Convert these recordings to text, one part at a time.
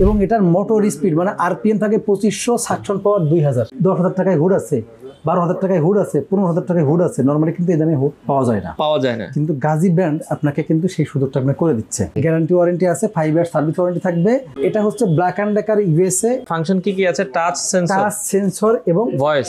এবং এটার motor speed মানে আরপিএম থাকে 2500, সাকশন পাওয়ার 2000। 10,000 টাকায় হুড আছে, 12,000 টাকায় হুড আছে, 15,000 টাকায় হুড আছে। নর্মালি কিন্তু এই দামে হুড পাওয়া যায় না। কিন্তু গাজী ব্র্যান্ড আপনাকে কিন্তু সেই সুযোগটা আপনাকে করে দিচ্ছে। গ্যারান্টি ওয়ারেন্টি আছে, 5 ইয়ার সার্ভিস ওয়ারেন্টি থাকবে। এটা হচ্ছে black and decker USA. Function কি আছে? টাচ সেন্সর এবং ভয়েস।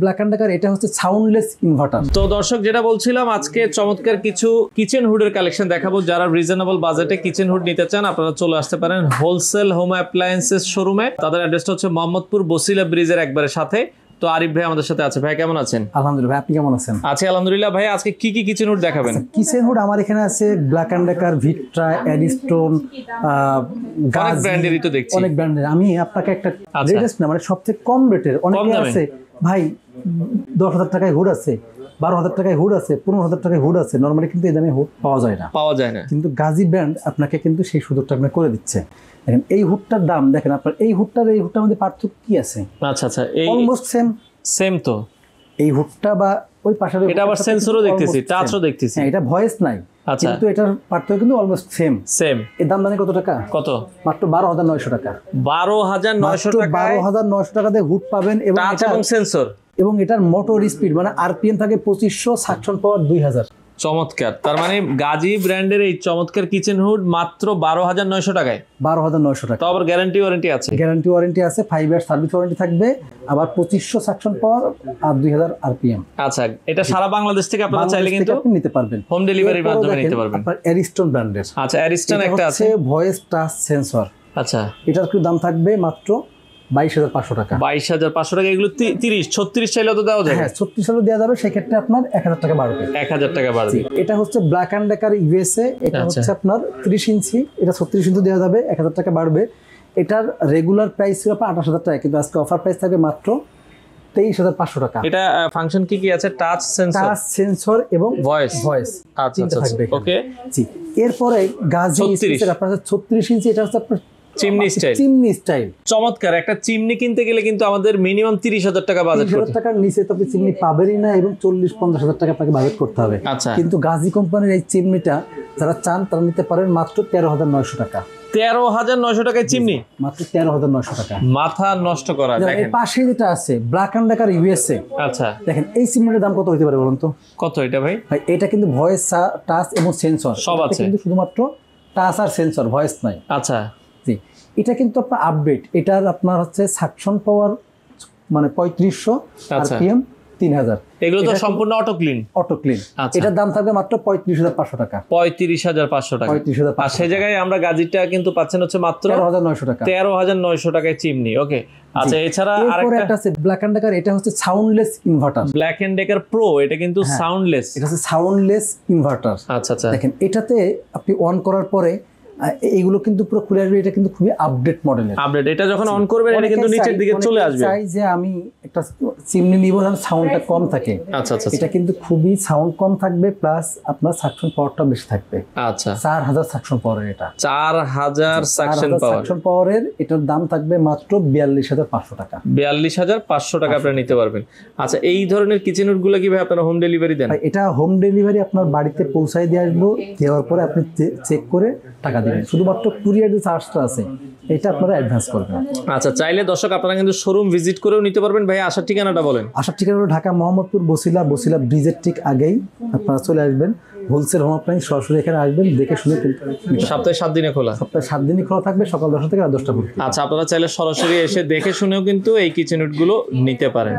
ব্ল্যাক অ্যান্ড ডেকার এটা হচ্ছে সাউন্ডলেস ইনভার্টার। তো দর্শক, যেটা বলছিলাম, আজকে চমৎকার কিছু কিচেন হুডের কালেকশন দেখাবো। যারা রিজনেবল বাজেটে কিচেন হুড নিতে চান আপনারা চলে আসতে পারেন হোলসেল হোম অ্যাপ্লায়েন্সেস শোরুমে। তাদের অ্যাড্রেসটা হচ্ছে মোহাম্মদপুর বসিলা ব্রিজের একবারে সাথে। তো আরিফ ভাই আমাদের সাথে আছে। ভাই কেমন আছেন? আলহামদুলিল্লাহ, আপনি কেমন আছেন? আছি আলহামদুলিল্লাহ। ভাই আজকে কি কি কিচেন হুড দেখাবেন? কিচেন হুড আমার এখানে আছে ব্ল্যাক অ্যান্ড ডেকার, ভিক্ট্রা, এডিস্টোন, অনেক ব্র্যান্ডেরই তো দেখছি। অনেক ব্র্যান্ডের। আমি আপনাকে একটা লেটেস্ট না, মানে সবচেয়ে কম রেটের অনেকে আছে ভাই 10,000 টাকায় হুড আছে, 12,000 টাকায় হুড আছে, 15,000 টাকায় হুড আছে। নর্মালি কিন্তু এই দামে হুড পাওয়া যায় না। কিন্তু গাজী ব্র্যান্ড আপনাকে কিন্তু সেই সুযোগটা আপনাকে করে দিচ্ছে। দেখেন এই হুডটার দাম, দেখেন আপনার এই হুডটার মধ্যে পার্থক্য কি আছে? আচ্ছা, এই অলমোস্ট সেম তো। এই হুডটা বা ওই পাশের, এটা আবার সেন্সরও দেখতেছি, টাচও দেখতেছি। এটা ভয়েস নাই, কিন্তু এটার পার্থক্য কিন্তু অলমোস্ট সেম। এর দাম জানেন কত টাকা? কত? মাত্র 12,900 টাকা। 12,900 টাকা। 12,900 টাকা দিয়ে হুড পাবেন এবং সেন্সর, এবং এটার মোটর স্পিড মানে আরপিএম থাকে 2500, সাকশন পাওয়ার 2000। চমৎকার। তার মানে গাজী ব্র্যান্ডের এই চমৎকার কিচেন হুড মাত্র 12,900 টাকায়। 12,900 টাকা। তো আবার গ্যারান্টি ওয়ারেন্টি আছে? গ্যারান্টি ওয়ারেন্টি আছে, 5 ইয়ার সার্ভিস ওয়ারেন্টি থাকবে। আবার 2500 সাকশন পাওয়ার আর 2000 আরপিএম। আচ্ছা, এটা সারা বাংলাদেশ থেকে আপনারা চাইলে কিন্তু আপনি নিতে পারবেন, হোম ডেলিভারির মাধ্যমে নিতে পারবেন। আপনার এরিস্টন ব্র্যান্ডের। আচ্ছা, এরিস্টন একটা আছে, ভয়েস টাচ সেন্সর। আচ্ছা, এটার কি দাম থাকবে? মাত্র 22,500 টাকা। 22,500 টাকা। এগুলো 30, 36 চাইলেও তো দেওয়া যাবে। হ্যাঁ, 36 চাইলেও দেওয়া যাবে। সেক্ষেত্রে আপনার 1,000 টাকা বাড়বে। 1,000 টাকা বাড়বে। এটা হচ্ছে ব্ল্যাক অ্যান্ড ডেকার ইউএসএ। এটা হচ্ছে আপনার 30 ইঞ্চি, এটা 36 ইঞ্চি দেওয়া যাবে, 1,000 টাকা বাড়বে। এটার রেগুলার প্রাইস ছিল 28,000 টাকা, কিন্তু আজকে অফার প্রাইস থাকবে মাত্র 23,500 টাকা। এটা ফাংশন কি আছে? টাচ সেন্সর এবং ভয়েস। আচ্ছা, ওকে। জি, এরপরে গাজী আপনার 36 ইঞ্চি, এটা হচ্ছে আপনার চিমনি স্টাইল। চমৎকার। একটা চিমনি কিনতে গেলে কিন্তু আমাদের মিনিমাম 30,000 টাকা বাজেট করতে হবে। 30,000 টাকার নিচে তো আপনি চিমনি পাবেনই না, এবং 40-50,000 টাকা আপনাকে বাজেট করতে হবে। আচ্ছা, কিন্তু গাজী কোম্পানির এই চিমনিটা যারা চান তারা নিতে পারেন মাত্র 13,900 টাকা। 13,900 টাকায় চিমনি? মাত্র 13,900 টাকা। মাথা নষ্ট করা। দেখেন পাশে যেটা আছে ব্ল্যাক অ্যান্ড ডেকার ইউএসএ। আচ্ছা, দেখেন এই চিমনিটার দাম কত হতে পারে বলুন তো? কত এটা ভাই? এটা কিন্তু ভয়েস, টাচ এবং সেন্সর সব আছে, কিন্তু শুধুমাত্র টাচ আর সেন্সর, ভয়েস নাই। আচ্ছা, জি, এটা কিন্তু আপনার আপডেট। এটার আপনার হচ্ছে সাকশন পাওয়ার মানে 3500, আরপিএম 3000। এগুলো তো সম্পূর্ণ অটো ক্লিন। এটার দাম থাকবে মাত্র 35,500 টাকা। 35,500 টাকা। আর সেই জায়গায় আমরা গাজীটা কিন্তু পাচ্ছেন হচ্ছে মাত্র 13,900 টাকা। 13,900 টাকায় চিমনি। ওকে, আচ্ছা। এছাড়া আরেকটা আছে ব্ল্যাক অ্যান্ড ডেকার, এটা হচ্ছে soundless inverter. Black and decker pro, এটা কিন্তু সাউন্ডলেস। এটা হচ্ছে সাউন্ডলেস ইনভার্টার। আচ্ছা, দেখেন এটাতে আপনি অন করার পরে এগুলো কিন্তু পুরো খুলে আসবে। এটা কিন্তু খুবই আপডেট মডেলের। এটা যখন অন করবেন এটা কিন্তু নিচের দিকে চলে আসবে। চাই যে আমি একটা চিমনি নিব যেন সাউন্ডটা কম থাকে। আচ্ছা, এটা কিন্তু খুবই সাউন্ড কম থাকবে, প্লাস আপনার সাকশন পাওয়ারটা বেশি থাকবে। আচ্ছা, 4,000 সাকশন পাওয়ারের। এটা 4,000 সাকশন পাওয়ারের। এটার দাম থাকবে মাত্র 42,500 টাকা। 42,500 টাকা আপনি নিতে পারবেন। আচ্ছা, এই ধরনের কিচেন হুড গুলো কিভাবে আপনারা হোম ডেলিভারি দেন? এটা হোম ডেলিভারি আপনার বাড়িতে পৌঁছায় দিয়ে আসবো। দেওয়ার পরে আপনি চেক করে টাকা দিবেন। শুধুমাত্র কুরিয়ার যে চার্জটা আছে এটা আপনারা অ্যাডভান্স করবেন। আচ্ছা, চাইলে দর্শক আপনারা কিন্তু শোরুম ভিজিট করেও নিতে পারবেন। ভাই আসার ঠিকানাটা বলেন। আসার ঠিকানা হলো ঢাকা মোহাম্মদপুর বসিলা ব্রিজের ঠিক আগেই আপনারা চলে আসবেন। হোলসেল হোম অ্যাপ্লায়েন্স, সরাসরি এখানে আসবেন, দেখে শুনে। সপ্তাহে 7 দিনে খোলা? সপ্তাহে 7 দিনই খোলা থাকবে, সকাল 10টা থেকে রাত 10টা পর্যন্ত। আচ্ছা, আপনারা চাইলে সরাসরি এসে দেখে শুনেও কিন্তু এই কিচেন হুড গুলো নিতে পারেন।